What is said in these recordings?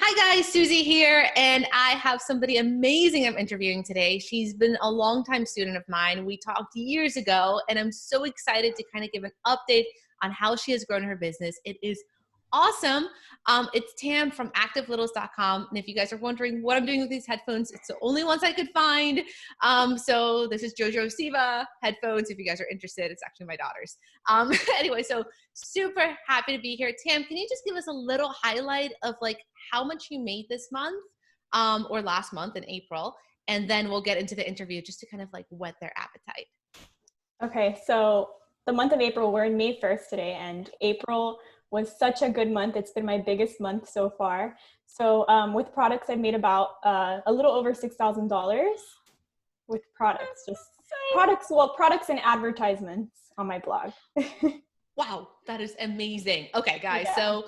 Hi guys, Susie here, and I have somebody amazing I'm interviewing today. She's been a longtime student of mine. We talked years ago, and I'm so excited to kind of give an update on how she has grown her business. It is awesome. It's Tam from activelittles.com, and if you guys are wondering what I'm doing with these headphones, it's the only ones I could find. So this is Jojo Siva headphones. If you guys are interested, it's actually my daughter's. Anyway, so super happy to be here. Tam, can you just give us a little highlight of like how much you made this month or last month in April, and then we'll get into the interview just to kind of like whet their appetite. Okay, so the month of April, we're in May 1st today, and April was such a good month. It's been my biggest month so far. So with products, I've made about a little over $6,000 with products, just products and advertisements on my blog. Wow, that is amazing. Okay, guys, Yeah. so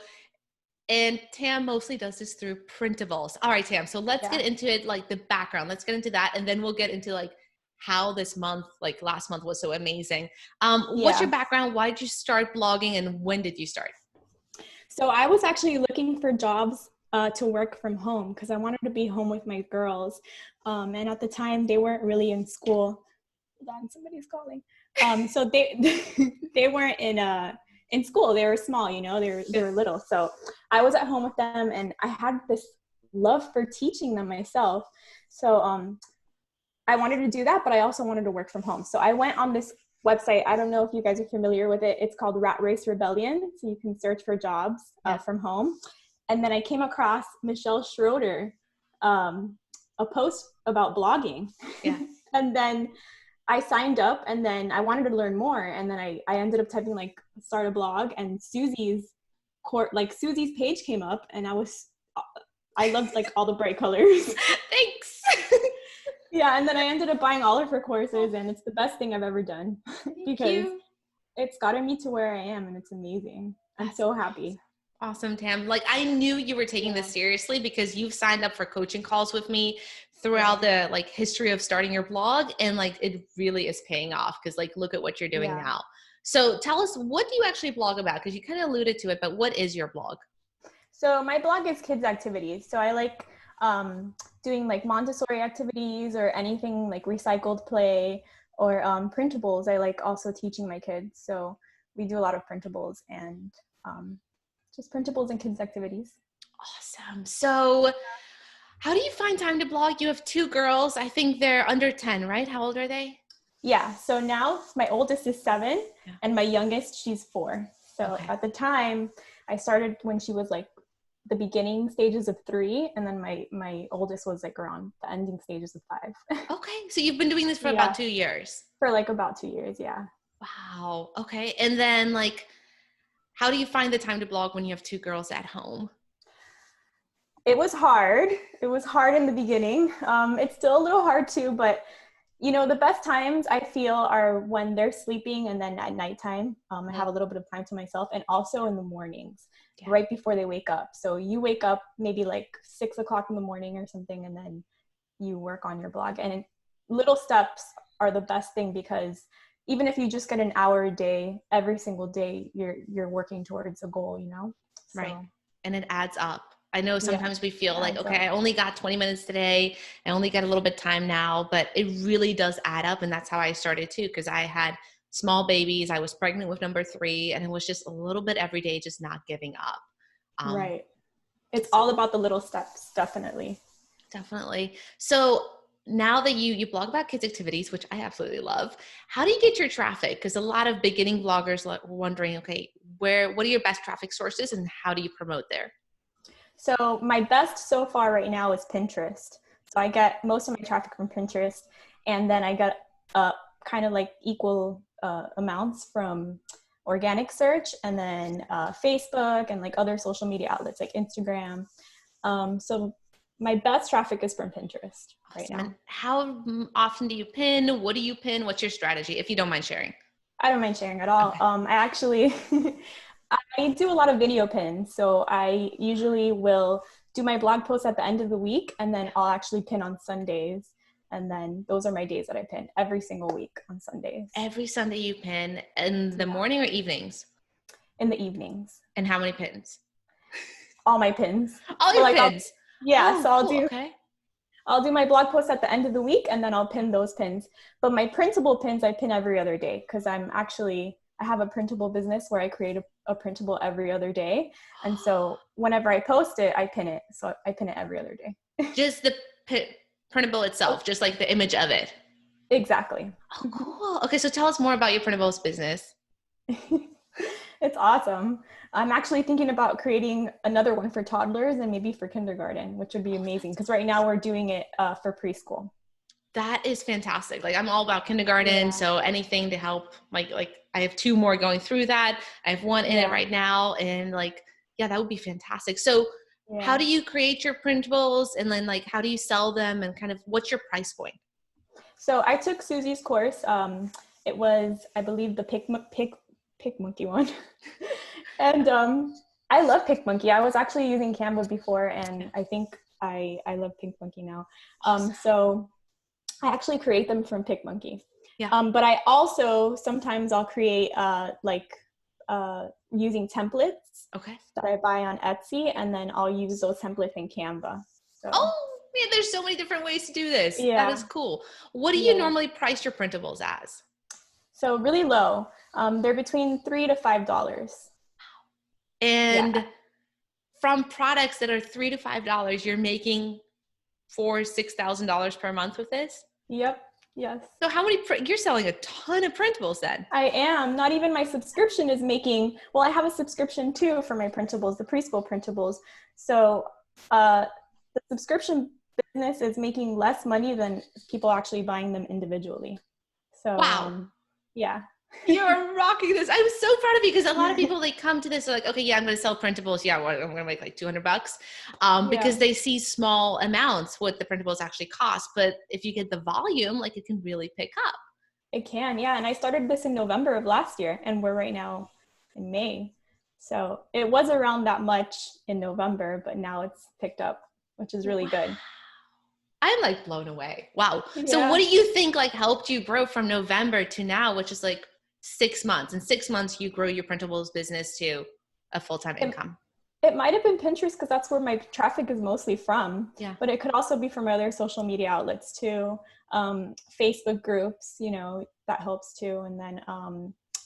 and Tam mostly does this through printables. All right, Tam, so let's get into it, like the background. Let's get into that, and then we'll get into like how this month, like last month, was so amazing. What's your background? Why did you start blogging, and when did you start? So I was actually looking for jobs to work from home because I wanted to be home with my girls. And at the time, they weren't really in school. Hold on, somebody's calling. So they weren't in school. They were small, you know, they were little. So I was at home with them, and I had this love for teaching them myself. So I wanted to do that, but I also wanted to work from home. So I went on this website. I don't know if you guys are familiar with it. It's called Rat Race Rebellion. So you can search for jobs from home. And then I came across Michelle Schroeder, a post about blogging. Yeah. And then I signed up, and then I wanted to learn more. And then I ended up typing like start a blog, and Susie's page came up, and I loved like all the bright colors. Thanks. Yeah, and then I ended up buying all of her courses, and it's the best thing I've ever done because it's gotten me to where I am, and it's amazing. I'm so happy. Awesome, Tam. Like I knew you were taking this seriously because you've signed up for coaching calls with me throughout the like history of starting your blog, and like it really is paying off because like look at what you're doing now. So tell us, what do you actually blog about? Because you kind of alluded to it, but what is your blog? So my blog is kids activities. So I like doing like Montessori activities or anything like recycled play or printables. I like also teaching my kids. So we do a lot of printables and just printables and kids activities. Awesome. So how do you find time to blog? You have two girls. I think they're under 10, right? How old are they? Yeah. So now my oldest is 7 and my youngest, she's 4. So at the time I started when she was like the beginning stages of 3, and then my oldest was like around the ending stages of 5. Okay. So you've been doing this for about 2 years. For like about 2 years. Yeah. Wow. Okay. And then like, how do you find the time to blog when you have 2 girls at home? It was hard. It was hard in the beginning. It's still a little hard too, but you know, the best times I feel are when they're sleeping, and then at nighttime, I have a little bit of time to myself, and also in the mornings, right before they wake up. So you wake up maybe like 6 o'clock in the morning or something, and then you work on your blog. And little steps are the best thing, because even if you just get an hour a day, every single day, you're working towards a goal, you know? So, right. And it adds up. I know sometimes we feel like, okay, I only got 20 minutes today. I only got a little bit of time now, but it really does add up. And that's how I started too, because I had small babies. I was pregnant with number 3, and it was just a little bit every day, just not giving up. Right. It's all about the little steps. Definitely. Definitely. So now that you blog about kids activities, which I absolutely love, how do you get your traffic? Because a lot of beginning bloggers were wondering, okay, what are your best traffic sources and how do you promote there? So my best so far right now is Pinterest. So I get most of my traffic from Pinterest, and then I get kind of like equal amounts from organic search, and then Facebook and like other social media outlets like Instagram. So my best traffic is from Pinterest right now. And how often do you pin? What do you pin? What's your strategy, if you don't mind sharing? I don't mind sharing at all. Okay. I actually, I do a lot of video pins. So I usually will do my blog posts at the end of the week, and then I'll actually pin on Sundays. And then those are my days that I pin every single week on Sundays. Every Sunday you pin in the morning or evenings? In the evenings. And how many pins? all my pins. All So your like pins. yeah, Oh, so cool. Okay. I'll do my blog post at the end of the week and then I'll pin those pins. But my printable pins, I pin every other day because I have a printable business where I create a printable every other day. And so whenever I post it, I pin it. So I pin it every other day. Just the printable itself, just like the image of it. Exactly. Oh, cool. Okay, so tell us more about your printables business. It's awesome. I'm actually thinking about creating another one for toddlers and maybe for kindergarten, which would be amazing because right now we're doing it for preschool. That is fantastic. Like I'm all about kindergarten, Yeah. so anything to help. Like I have 2 more going through that. I have 1 in it right now, and like yeah, that would be fantastic. So how Yeah. do you create your printables, and then like how do you sell them, and kind of what's your price point? So I took Susie's course. It was, I believe, the Pick Monkey one. And I love Pick Monkey. I was actually using Canva before, and I think I love Pick Monkey now. So I actually create them from Pick Monkey. Yeah. But I also sometimes I'll create using templates Okay. that I buy on Etsy, and then I'll use those templates in Canva. So Oh man, there's so many different ways to do this. That is yeah, cool. What do you yeah. normally price your printables as? So really low. They're between $3 to $5. And Yeah. from products that are $3 to $5, you're making $6,000 per month with this. Yep. Yes. So how many? You're selling a ton of printables then. I am. Not even my subscription is making. Well, I have a subscription too for my printables, the preschool printables. So the subscription business is making less money than people actually buying them individually. So Wow. yeah. You're rocking this. I'm so proud of you because a lot of people, they come to this, they're like, okay, yeah, I'm going to sell printables. Yeah, I'm going to make like $200 because Yeah. they see small amounts what the printables actually cost. But if you get the volume, like it can really pick up. It can, yeah. And I started this in November of last year, and we're right now in May. So it was around that much in November, but now it's picked up, which is really good. I'm like blown away. Wow. So what Yeah. do you think like helped you grow from November to now, which is like 6 months? In 6 months, you grow your printables business to a full-time income. It might have been Pinterest because that's where my traffic is mostly from. Yeah. But it could also be from other social media outlets too. Facebook groups, that helps too. And then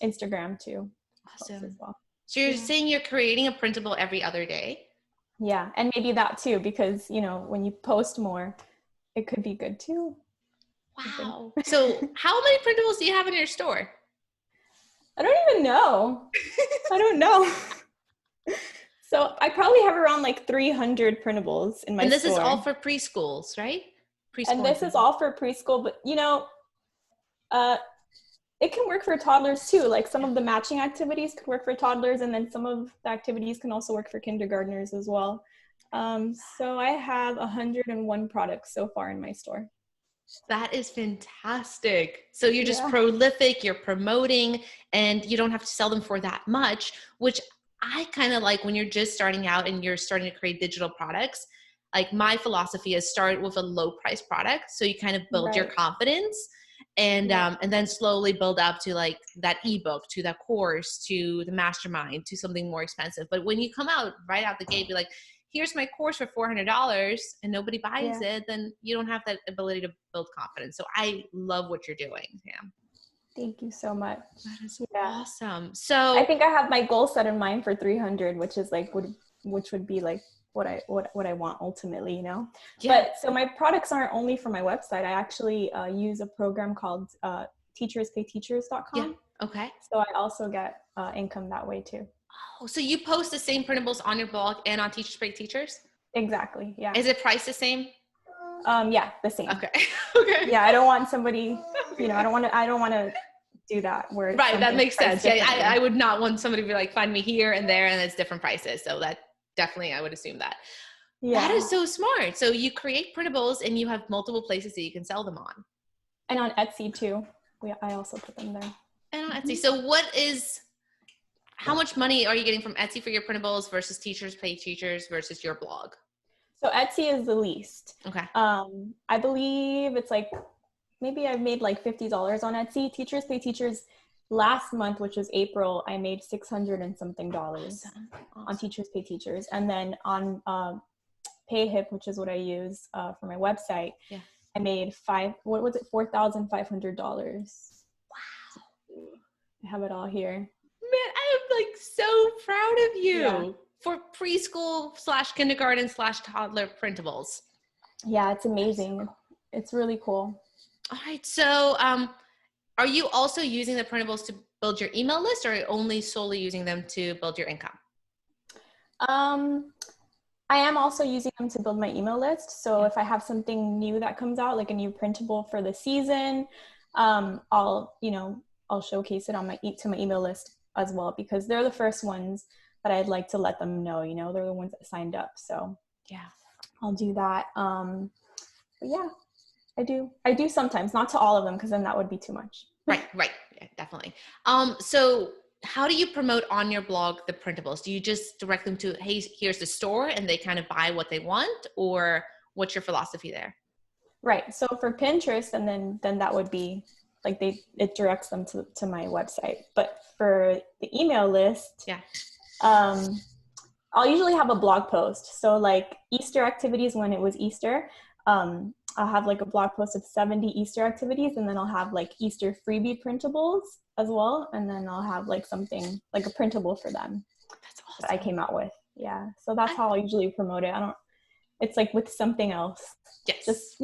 Instagram too. Awesome. As well. So you're saying you're creating a printable every other day? Yeah. And maybe that too, because, when you post more, it could be good too. Wow. So how many printables do you have in your store? I don't even know. I don't know. So I probably have around like 300 printables in my store. And this is all for preschools, right? Preschool. And this is all for preschool, but it can work for toddlers too. Like some of the matching activities could work for toddlers, and then some of the activities can also work for kindergartners as well. So I have 101 products so far in my store. That is fantastic. So you're just prolific, you're promoting, and you don't have to sell them for that much, which I kind of like when you're just starting out and you're starting to create digital products. Like my philosophy is start with a low price product. So you kind of build your confidence and then slowly build up to like that ebook, to that course, to the mastermind, to something more expensive. But when you come out right out the gate, be like, here's my course for $400 and nobody buys it, then you don't have that ability to build confidence. So I love what you're doing, Sam. Thank you so much. That is awesome. So I think I have my goal set in mind for 300, which is like, which would be like what I want ultimately, But so my products aren't only for my website. I actually use a program called teacherspayteachers.com. Yeah. Okay. So I also get income that way too. Oh, so you post the same printables on your blog and on Teachers Pay Teachers? Exactly. Yeah. Is it priced the same? Yeah, the same. Okay. Okay. Yeah, I don't want somebody, I don't want to do that where that makes sense. Yeah, I would not want somebody to be like, find me here and there, and it's different prices. So that definitely, I would assume that. Yeah. That is so smart. So you create printables and you have multiple places that you can sell them on. And on Etsy too. I also put them there. And on Etsy. So how much money are you getting from Etsy for your printables versus Teachers Pay Teachers versus your blog? So Etsy is the least. Okay. I believe it's like, maybe I've made like $50 on Etsy. Teachers Pay Teachers last month, which was April, I made $600 and something Awesome. on Teachers Pay Teachers. And then on PayHip, which is what I use for my website, Yeah. I made $4,500. Wow. I have it all here. Man, I am like so proud of you Yeah. for preschool / kindergarten / toddler printables. Yeah, it's amazing. It's really cool. All right. So, are you also using the printables to build your email list, or are you only solely using them to build your income? I am also using them to build my email list. So if I have something new that comes out, like a new printable for the season, I'll showcase it on my email list as well, because they're the first ones that I'd like to let them know, they're the ones that signed up. So yeah, I'll do that. But yeah, I do sometimes, not to all of them, because then that would be too much. Right. Yeah, definitely. So how do you promote on your blog the printables? Do you just direct them to, hey, here's the store, and they kind of buy what they want, or what's your philosophy there? Right. So for Pinterest, and then that would be like it directs them to my website. But for the email list, yeah, I'll usually have a blog post. So like Easter activities, when it was Easter, I'll have like a blog post of 70 Easter activities, and then I'll have like Easter freebie printables as well. And then I'll have like something like a printable for them. That's awesome. That I came out with. Yeah. So that's how I usually promote it. It's like with something else. Yes. Just,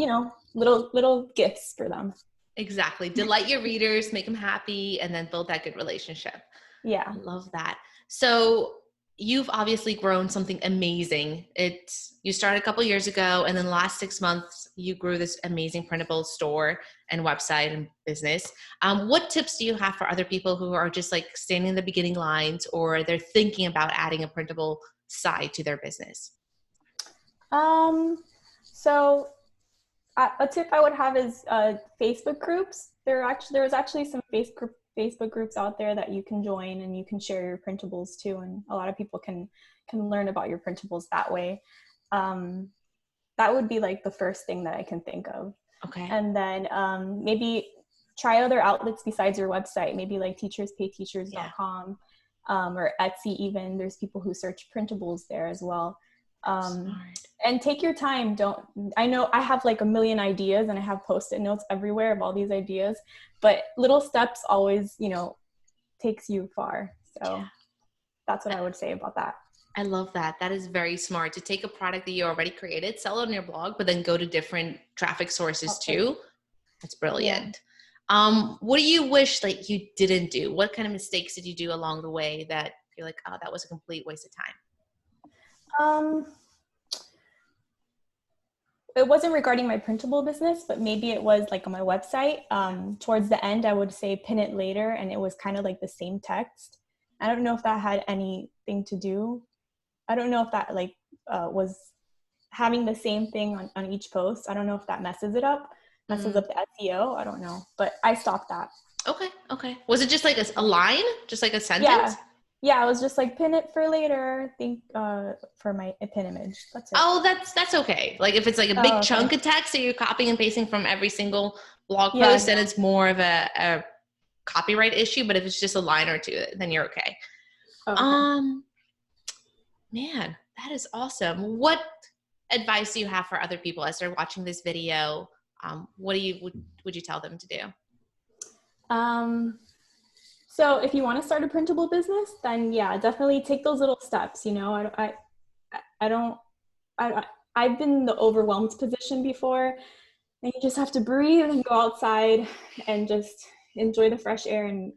little gifts for them. Exactly. Delight your readers, make them happy, and then build that good relationship. Yeah. I love that. So you've obviously grown something amazing. You started a couple years ago, and then the last 6 months, you grew this amazing printable store and website and business. What tips do you have for other people who are just like standing in the beginning lines, or they're thinking about adding a printable side to their business? So a tip I would have is Facebook groups. There's actually some Facebook groups out there that you can join, and you can share your printables too, and a lot of people can learn about your printables that way. That would be like the first thing that I can think of. Okay. And then maybe try other outlets besides your website, maybe like teacherspayteachers.com, or Etsy even. There's people who search printables there as well. And take your time. I know I have like a million ideas, and I have Post-it notes everywhere of all these ideas, but little steps always, takes you far. So that's what I would say about that. I love that. That is very smart, to take a product that you already created, sell it on your blog, but then go to different traffic sources too. That's brilliant. Yeah. What do you wish like you didn't do? What kind of mistakes did you do along the way that you're like, oh, that was a complete waste of time? It wasn't regarding my printable business, but maybe it was like on my website. Towards the end, I would say pin it later, and it was kind of like the same text. I don't know if that had anything to do. I don't know if that was having the same thing on each post. I don't know if that messes up the SEO. I don't know, but I stopped that. Okay. Was it just like a line, just like a sentence? Yeah, I was just like, pin it for later. Think for my pin image. That's it. Oh, that's okay. Like if it's like a big chunk of text that you're copying and pasting from every single blog post, then it's more of a copyright issue. But if it's just a line or two, then you're okay. Man, that is awesome. What advice do you have for other people as they're watching this video? What would you tell them to do? So if you want to start a printable business, then yeah, definitely take those little steps. I've been in the overwhelmed position before, and you just have to breathe and go outside and just enjoy the fresh air and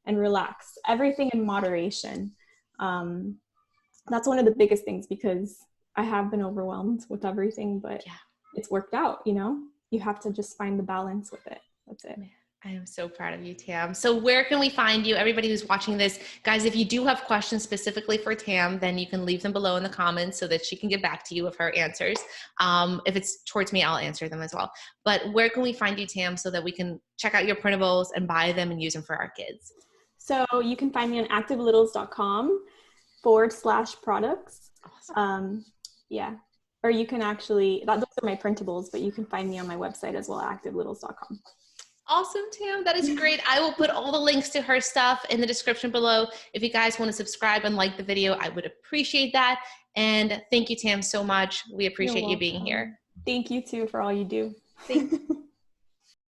relax. Everything in moderation. That's one of the biggest things, because I have been overwhelmed with everything, but it's worked out. You have to just find the balance with it. That's it. I am so proud of you, Tam. So where can we find you? Everybody who's watching this, guys, if you do have questions specifically for Tam, then you can leave them below in the comments so that she can get back to you with her answers. If it's towards me, I'll answer them as well. But where can we find you, Tam, so that we can check out your printables and buy them and use them for our kids? So you can find me on activelittles.com/products. Awesome. Or you can those are my printables, but you can find me on my website as well, activelittles.com. Awesome, Tam. That is great. I will put all the links to her stuff in the description below. If you guys want to subscribe and like the video, I would appreciate that. And thank you, Tam, so much. We You're appreciate you being welcome. here. Thank you too for all you do. Thank